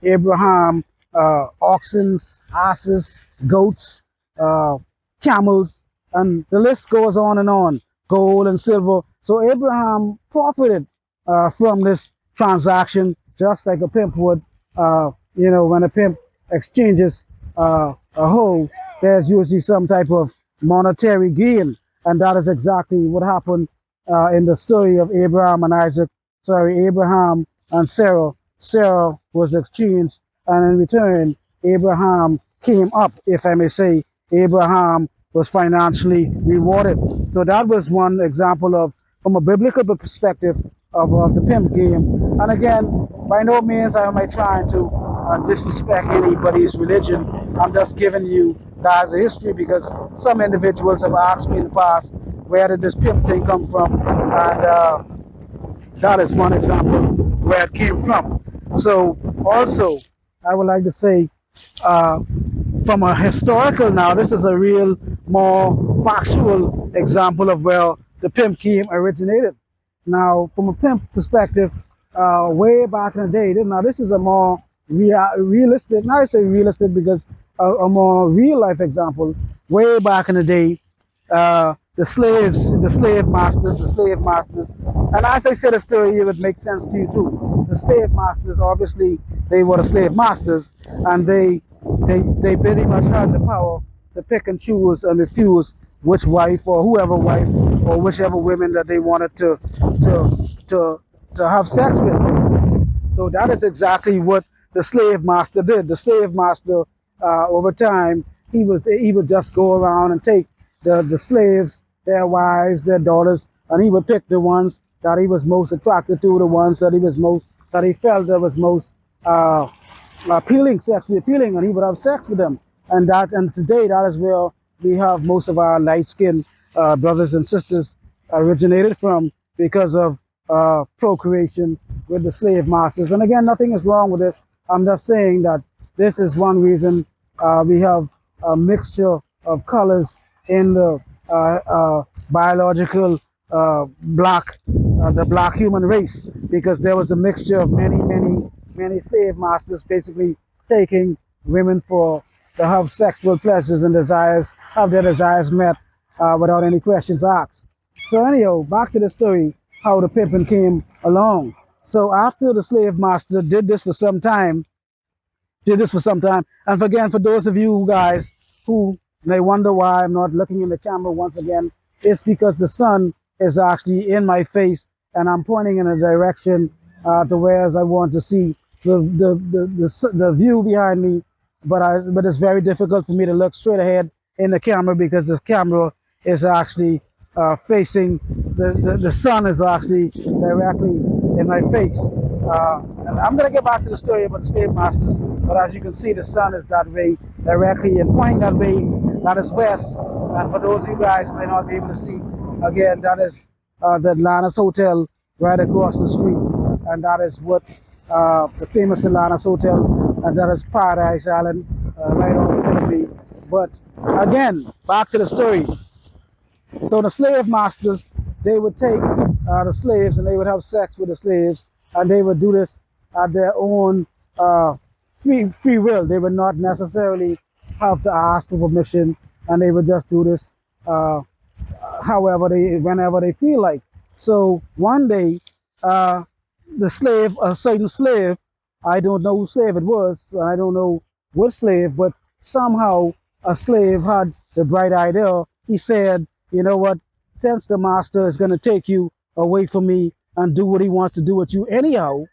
Abraham oxen, asses, goats, camels, and the list goes on, gold and silver. So Abraham profited from this transaction, just like a pimp would. When a pimp exchanges a hoe, there's usually some type of monetary gain, and that is exactly what happened in the story of Abraham and Sarah. Sarah was exchanged, and in return, Abraham came up, if I may say. Abraham was financially rewarded. So that was one example of, from a biblical perspective, of the pimp game. And again, by no means am I trying to disrespect anybody's religion. I'm just giving you that has a history, because some individuals have asked me in the past, where did this pimp thing come from? And that is one example where it came from. So also, I would like to say, uh, from a historical, now this is a real more factual example of where the pimp scheme originated. Now, from a pimp perspective, way back in the day, now this is a more realistic, now I say realistic because a more real life example. Way back in the day, the slaves, the slave masters, and as I said, the story, it would make sense to you too. The slave masters, obviously, they were the slave masters, and they pretty much had the power to pick and choose and refuse which wife or whoever wife or whichever women that they wanted to to have sex with. So that is exactly what the slave master did. The slave master, over time, he would just go around and take the slaves, their wives, their daughters, and he would pick the ones that he was most attracted to, the ones that he felt that was most appealing, sexually appealing, and he would have sex with them. And today that is where we have most of our light skinned brothers and sisters originated from, because of procreation with the slave masters. And again, nothing is wrong with this. I'm just saying that this is one reason we have a mixture of colors in the biological the black human race, because there was a mixture of many slave masters basically taking women for to have sexual pleasures and desires, have their desires met without any questions asked. So anyhow, back to the story, how the pimping came along. So after the slave master did this for some time, and again, for those of you guys who may wonder why I'm not looking in the camera once again, it's because the sun is actually in my face, and I'm pointing in a direction to where I want to see the view behind me, but it's very difficult for me to look straight ahead in the camera, because this camera is actually facing the sun is actually directly in my face. And I'm gonna get back to the story about the slave masters, but as you can see, the sun is that way directly and pointing that way. That is west. And for those of you guys who may not be able to see, again, that is the Atlantis Hotel right across the street, and that is what the famous Atlantis Hotel, and that is Paradise Island, right on the city. But again, back to the story. So the slave masters, they would take the slaves and they would have sex with the slaves, and they would do this at their own free will. They would not necessarily have to ask for permission, and they would just do this whenever they feel like. So one day, a certain slave, I don't know whose slave it was, I don't know which slave, but somehow a slave had the bright idea. He said, you know what, since the master is going to take you away from me and do what he wants to do with you anyhow,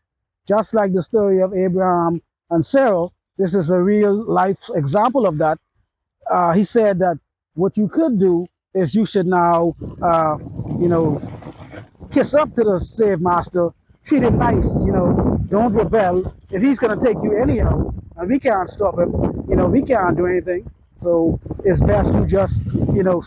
just like the story of Abraham and Sarah, this is a real life example of that. He said that what you could do is you should now, you know, kiss up to the slave master, treat him nice, don't rebel. If he's going to take you anyhow, and we can't stop him, we can't do anything. So it's best you just,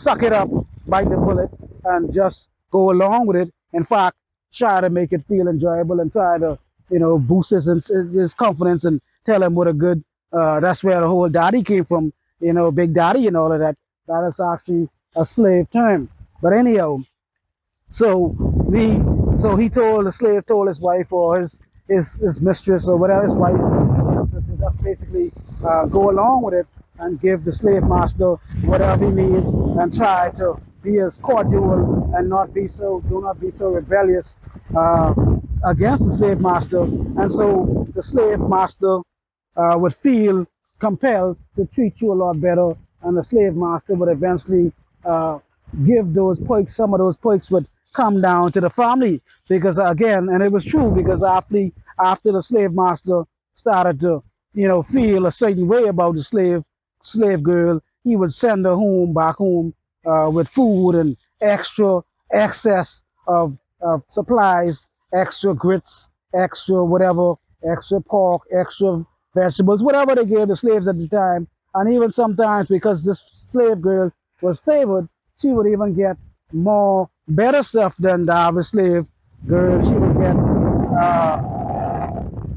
suck it up, bite the bullet, and just go along with it. In fact, try to make it feel enjoyable and try to, boost his confidence and tell him what a good, that's where the whole daddy came from, Big Daddy and all of that. That is actually a slave term. But anyhow, so he told the slave told his wife or his mistress or whatever, his wife, to just basically go along with it and give the slave master whatever he needs, and try to be as cordial and do not be so rebellious against the slave master. And so the slave master would feel compelled to treat you a lot better, and the slave master would eventually give those perks. Some of those perks would come down to the family, because again, and it was true, because after the slave master started to feel a certain way about the slave girl, he would send her back home with food and excess of supplies, extra grits, extra whatever, extra pork, extra vegetables, whatever they gave the slaves at the time. And even sometimes, because this slave girl was favored, she would even get more better stuff than the average slave girl. She would get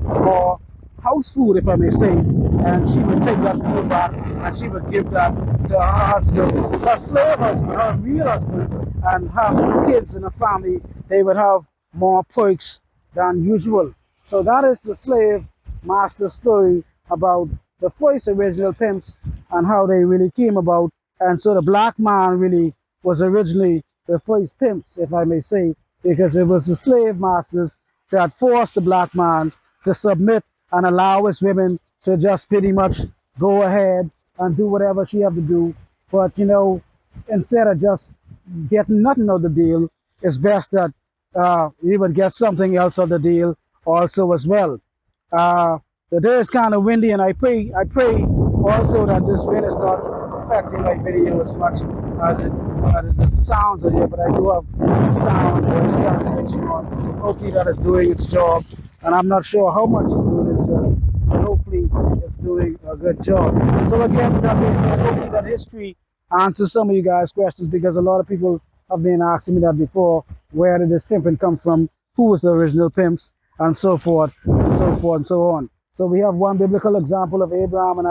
more house food, if I may say, and she would take that food back and she would give that to her husband, her slave husband, her real husband, and her kids in the family. They would have more perks than usual. So that is the slave master story about the first original pimps and how they really came about. And so the black man really was originally the first pimps, if I may say, because it was the slave masters that forced the black man to submit and allow his women to just pretty much go ahead and do whatever she had to do. But you know, instead of just getting nothing out of the deal, it's best that we would get something else out of the deal also as well. Uh, the day is kind of windy, and I pray also that this wind is not affecting my video as much as it sounds in here. But I do have sound voice cancellation on. Hopefully that is doing its job, and I'm not sure how much it's doing its job, but hopefully it's doing a good job. So again, with that being said, hopefully that history answers some of you guys' questions, because a lot of people have been asking me that before. Where did this pimping come from? Who was the original pimps? And so forth, and so forth, and so on. So we have one biblical example of Abraham and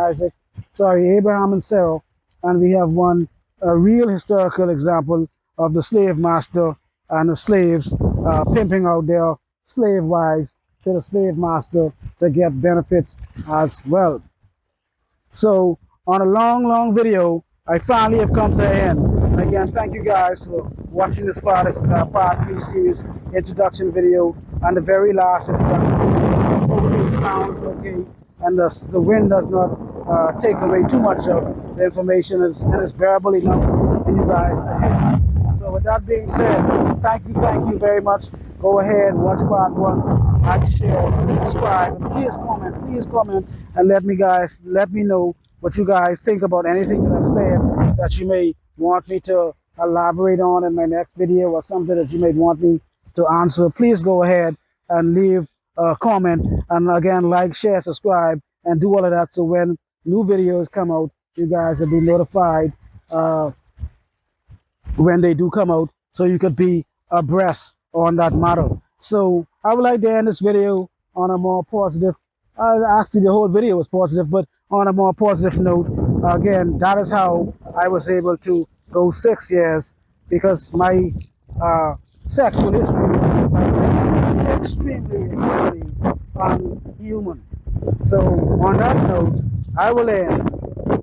Sarah, and we have one real historical example of the slave master and the slaves pimping out their slave wives to the slave master to get benefits as well. So on a long video, I finally have come to the end. And again, thank you guys for watching this far. This is our part 3 series introduction video and the very last introduction video. Hopefully it sounds okay and the wind does not take away too much of the information, and it's bearable enough for you guys to hear. So with that being said, thank you very much. Go ahead, watch part 1, like, share, subscribe, and please comment, and let me know what you guys think about anything that I've said that you may want me to elaborate on in my next video, or something that you may want me to answer. Please go ahead and leave a comment, and again, like, share, subscribe, and do all of that, so when new videos come out, you guys will be notified when they do come out, so you could be abreast on that matter. So I would like to end this video on a more positive, actually the whole video was positive, but on a more positive note. Again, that is how I was able to go 6 years, because my sexual history has been extremely unhuman. So on that note, I will end.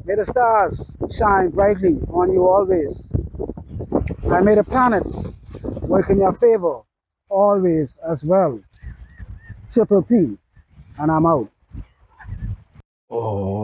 May the stars shine brightly on you always. I may the planets work in your favor always as well. Triple P, and I'm out. Oh.